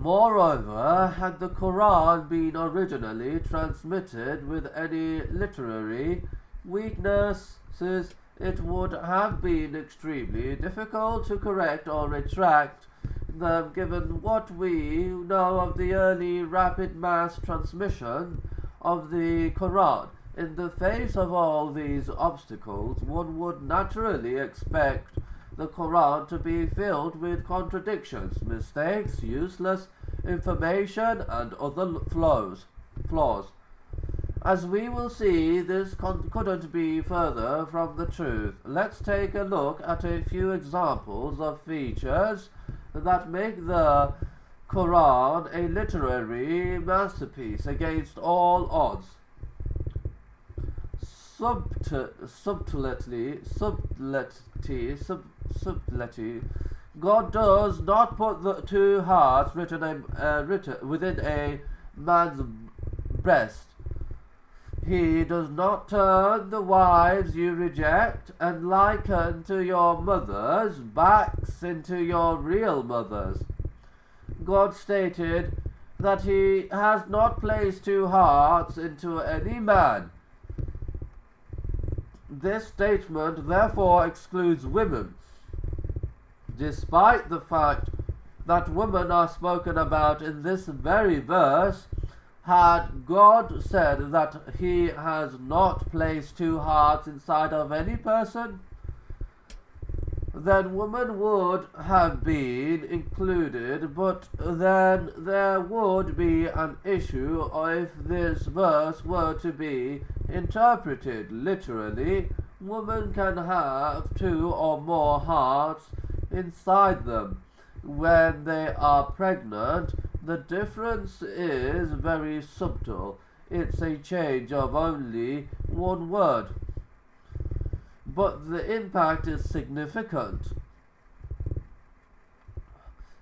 Moreover, had the Quran been originally transmitted with any literary weaknesses, it would have been extremely difficult to correct or retract them, given what we know of the early rapid mass transmission of the Quran. In the face of all these obstacles, one would naturally expect the Quran to be filled with contradictions, mistakes, useless information, and other flaws. As we will see, this couldn't be further from the truth. Let's take a look at a few examples of features that make the Quran a literary masterpiece against all odds. Subtlety. God does not put the two hearts written within a man's breast. He does not turn the wives you reject and liken to your mothers' backs into your real mothers. God stated that he has not placed two hearts into any man. This statement therefore excludes women, despite the fact that women are spoken about in this very verse. Had God said that he has not placed two hearts inside of any person, then women would have been included, but then there would be an issue if this verse were to be interpreted literally. Women can have two or more hearts inside them when they are pregnant. The difference is very subtle. It's a change of only one word, but the impact is significant.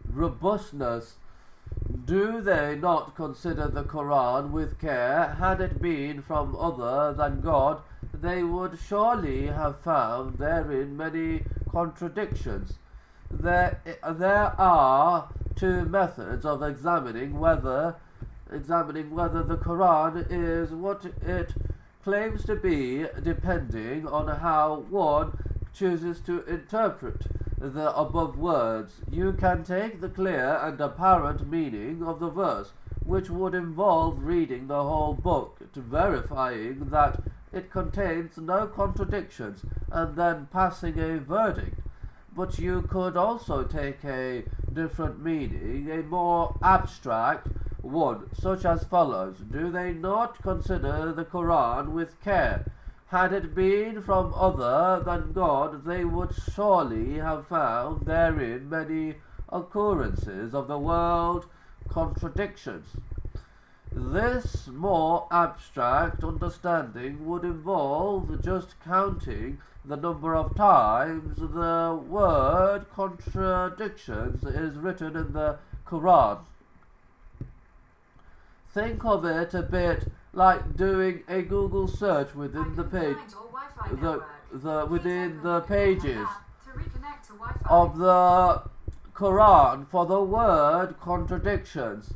Robustness. Do they not consider the Quran with care? Had it been from other than God, they would surely have found therein many contradictions. There are two methods of examining whether the Quran is what it claims to be, depending on how one chooses to interpret the above words. You can take the clear and apparent meaning of the verse, which would involve reading the whole book to verifying that it contains no contradictions, and then passing a verdict. But you could also take a different meaning, a more abstract one, such as follows. Do they not consider the Quran with care? Had it been from other than God, they would surely have found therein many occurrences of the world contradictions. This more abstract understanding would involve just counting the number of times the word contradictions is written in the Quran. Think of it a bit like doing a Google search within the page, within the pages of the Quran for the word contradictions.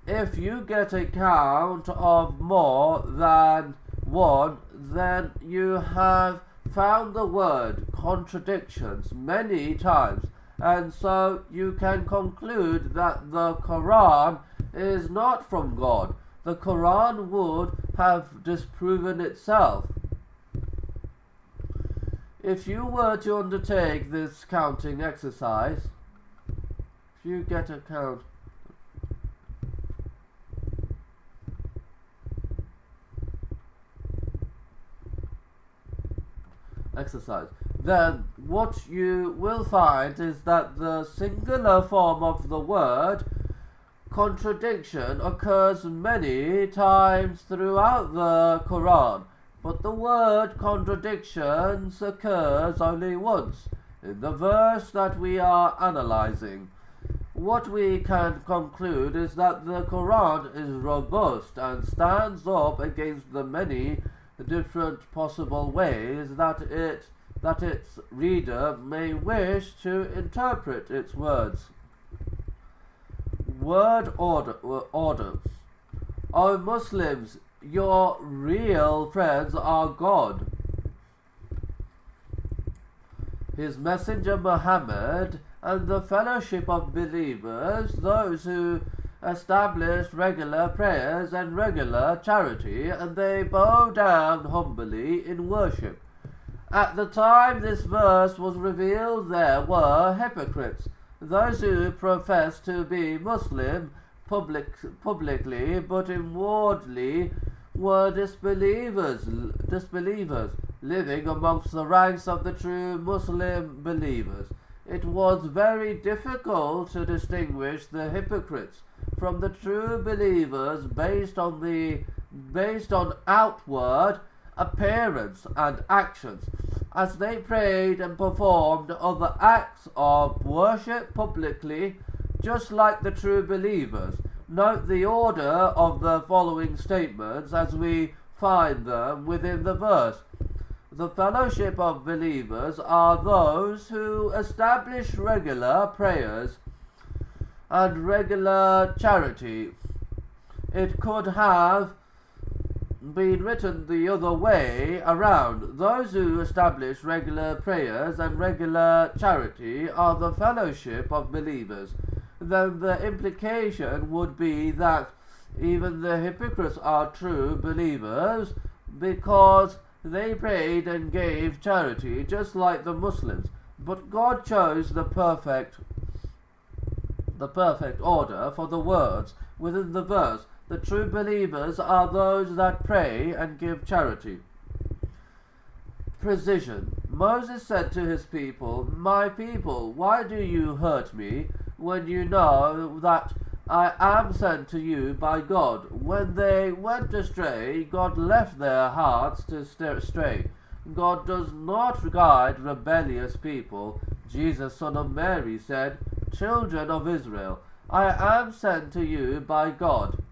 If you get a count of more than one, then you have found the word contradictions many times, and so you can conclude that the Quran is not from God. The Quran would have disproven itself. If you were to undertake this counting exercise, if you get a count exercise, then what you will find is that the singular form of the word contradiction occurs many times throughout the Quran, but the word contradictions occurs only once in the verse that we are analyzing. What we can conclude is that the Quran is robust and stands up against the many different possible ways that its reader may wish to interpret its words. word order. O Muslims, your real friends are God, His Messenger Muhammad, and the fellowship of believers, those who establish regular prayers and regular charity, and they bow down humbly in worship. At the time this verse was revealed, there were hypocrites, those who profess to be Muslim publicly, but inwardly were disbelievers, living amongst the ranks of the true Muslim believers. It was very difficult to distinguish the hypocrites from the true believers based on outward appearance and actions, as they prayed and performed other acts of worship publicly, just like the true believers. Note the order of the following statements as we find them within the verse. The fellowship of believers are those who establish regular prayers and regular charity. It could have been written the other way around. Those who establish regular prayers and regular charity are the fellowship of believers. Then the implication would be that even the hypocrites are true believers because they prayed and gave charity just like the Muslims. But God chose the perfect order for the words within the verse. The true believers are those that pray and give charity. Precision. Moses said to his people, "My people, why do you hurt me when you know that I am sent to you by God?" When they went astray, God left their hearts to stray. God does not guide rebellious people. Jesus, son of Mary, said, "Children of Israel, I am sent to you by God.